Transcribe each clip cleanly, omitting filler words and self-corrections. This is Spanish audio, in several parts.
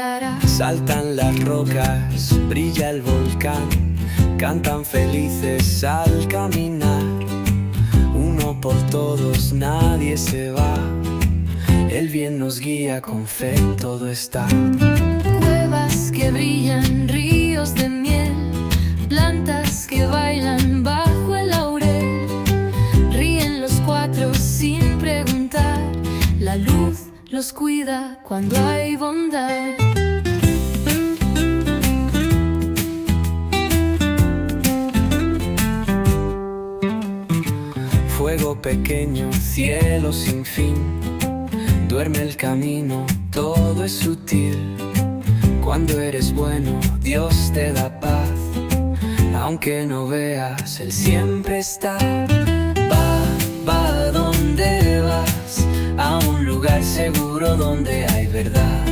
brillará. Saltan las rocas, brilla el volcán, cantan felices al caminar. Uno por todos, nadie se va, el bien nos guía, con fe todo está. Cuevas que brillan, ríos de miel, plantas que bailan bajo el laurel. Ríen los cuatro sin preguntar, la luz los cuida cuando hay bondad. Fuego pequeño, cielo sin fin, duerme el camino, todo es sutil. Cuando eres bueno, Dios te da paz, aunque no veas, Él siempre está. Va a donde vas, a un lugar seguro donde hay verdad.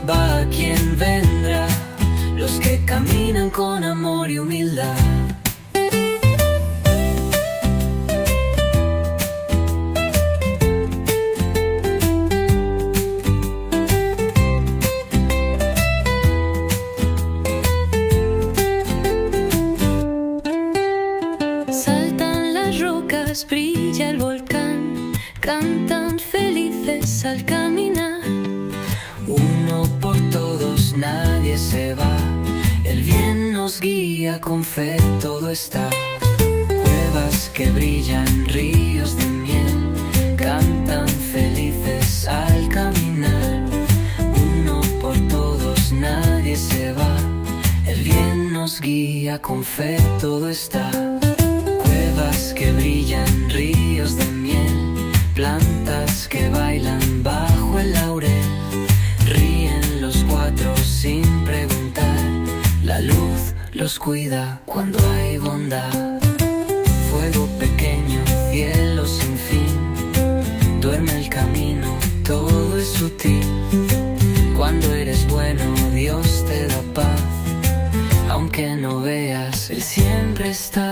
Va quien vendrá, los que caminan con amor y humildad. Brilla el volcán, cantan felices al caminar. Uno por todos, nadie se va, el bien nos guía, con fe todo está. Cuevas que brillan, ríos de miel, cantan felices al caminar. Uno por todos, nadie se va, el bien nos guía, con fe todo está. Cuevas que brillan, ríos de miel, plantas que bailan bajo el laurel. Ríen los cuatro sin preguntar, la luz los cuida cuando hay bondad. Fuego pequeño, cielo sin fin, duerme el camino, todo es sutil. Cuando eres bueno, Dios te da paz, aunque no veas, Él siempre está.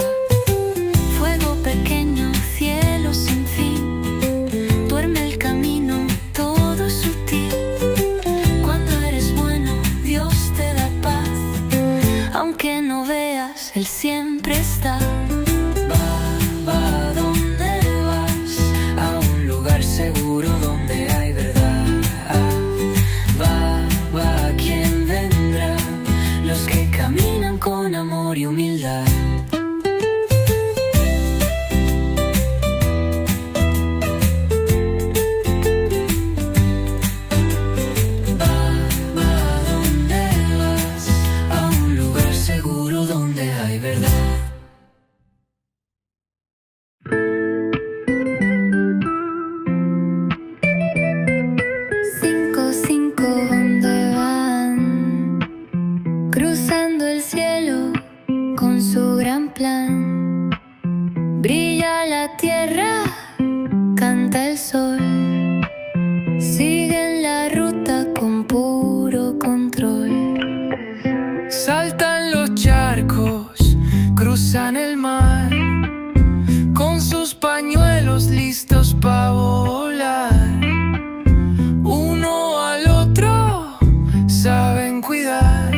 Fuego pequeño, cielo sin fin, duerme el camino, todo es sutil. Cuando eres bueno, Dios te da paz, aunque no veas, Él siempre está. Va a donde vas, a un lugar seguro donde hay verdad. Va quien vendrá, los que caminan con amor y humildad. Cruzando el cielo con su gran plan, brilla la tierra, canta el sol, siguen la ruta con puro control. Saltan los charcos, cruzan el mar, con sus pañuelos listos para volar. Uno al otro saben cuidar,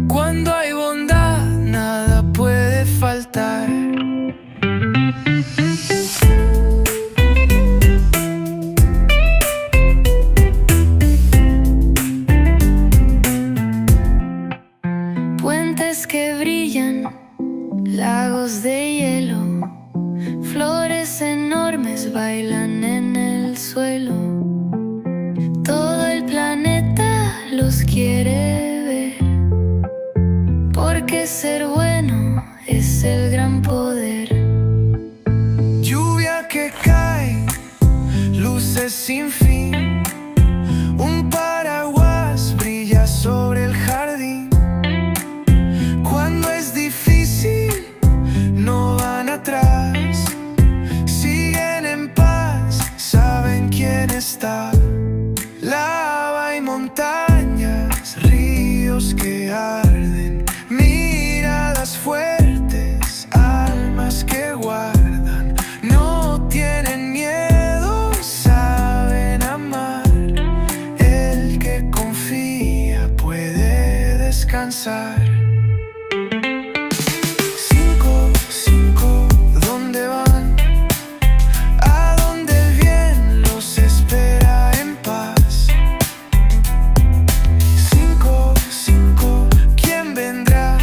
cuando hay bondad nada puede faltar. Puentes que brillan, lagos de hielo, flores enormes bailan en el suelo. Todo el planeta los quiere ver, porque ser bueno es el gran poder. Lluvia que cae, luces sin fin, un paraguas brilla sobre el jardín. Cuando es difícil, no van atrás, siguen en paz, saben quién está. Lava y montañas, ríos que arden, miradas fuertes, almas que guardan, no tienen miedo, saben amar. descansar. 5, ¿dónde van? A donde el bien los espera en paz. 5, ¿quién vendrá?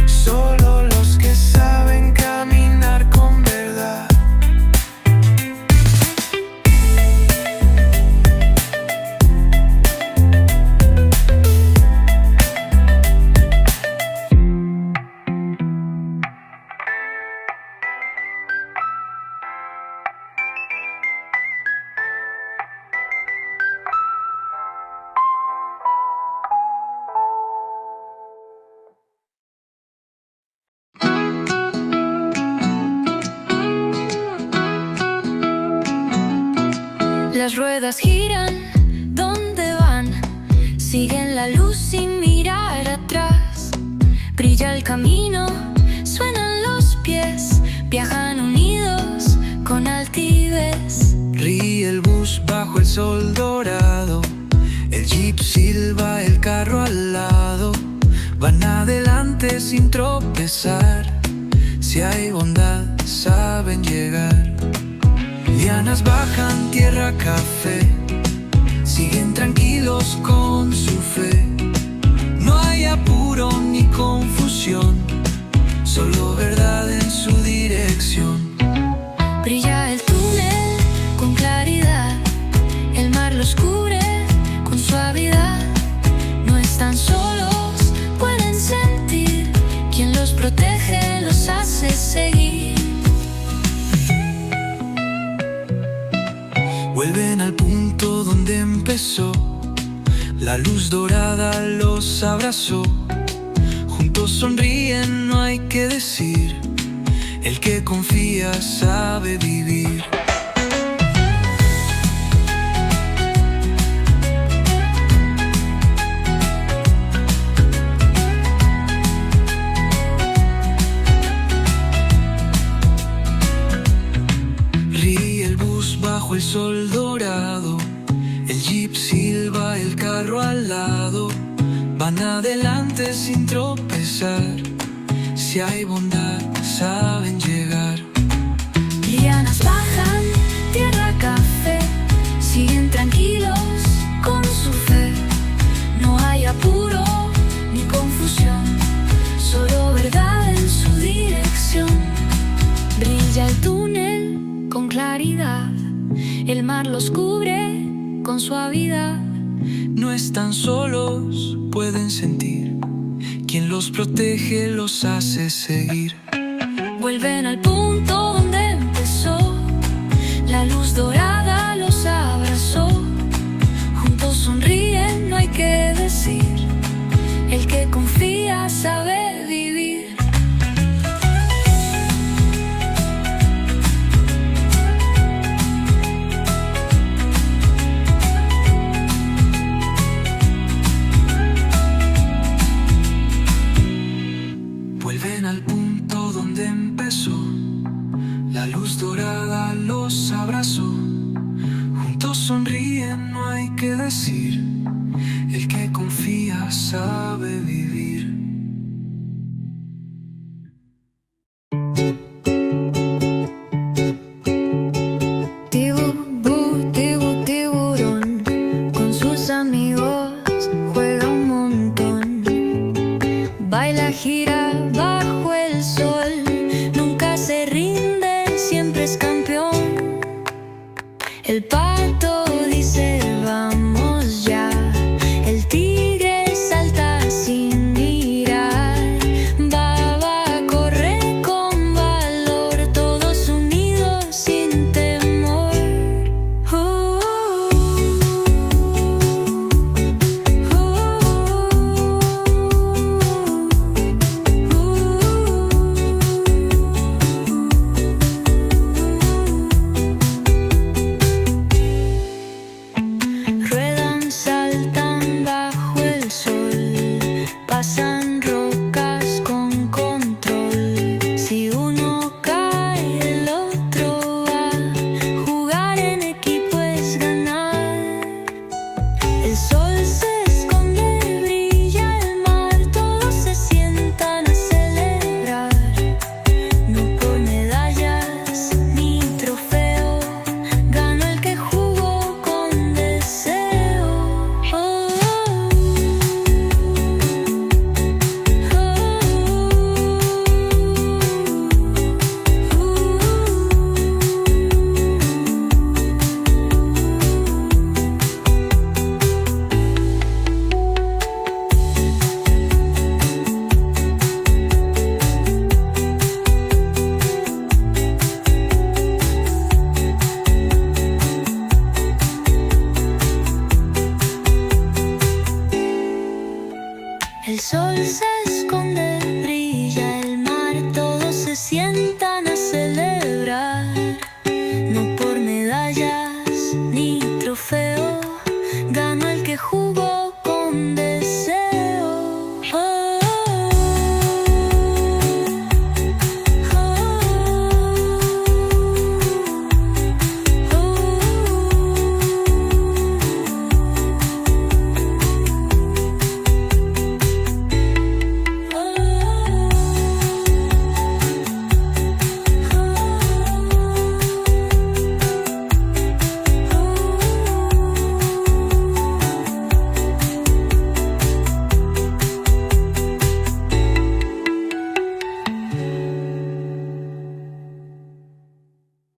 Solo los que saben caminar con verdad. Las ruedas giran, ¿dónde van? Siguen la luz sin mirar atrás. Brilla el camino, suenan los pies, viajan unidos con altivez. Ríe el bus bajo el sol dorado, el jeep silba, el carro al lado. Van adelante sin tropezar, si hay bondad saben llegar. Lianas bajan tierra café, siguen tranquilos con su fe. No hay apuro ni confusión, solo verdad en su dirección. Brilla el túnel con claridad, el mar los cubre con suavidad. No están solos, pueden sentir, quien los protege los hace seguir. Vuelven al punto donde empezó, la luz dorada los abrazó. Juntos sonríen, no hay que decir, el que confía sabe vivir. Ríe el bus bajo el sol dorado, el jeep silba, el carro al lado. Van adelante sin tropezar, si hay bondad saben llegar. Lianas bajan tierra café, siguen tranquilos con su fe. No hay apuro ni confusión, solo verdad en su dirección. Brilla el túnel con claridad, el mar los cubre con suavidad. No están solos, pueden sentir, quien los protege los hace seguir. Vuelven al punto donde empezó, la luz dorada los abrazó. Juntos sonríen, no hay que decir, el que confía sabe vivir. Vuelven al punto donde empezó, la luz dorada los abrazó. Juntos sonríen, no hay que decir, el que confía sabe vivir. Tiburón, con sus amigos juega un montón. Baila, gira bajo el sol, nunca se rinde, siempre es campeón. El pato dice vamos ya, el tigre salta sin mirar. sol se esconde, brilla el mar, todos se sientan a celebrar, no por medallas ni trofeos.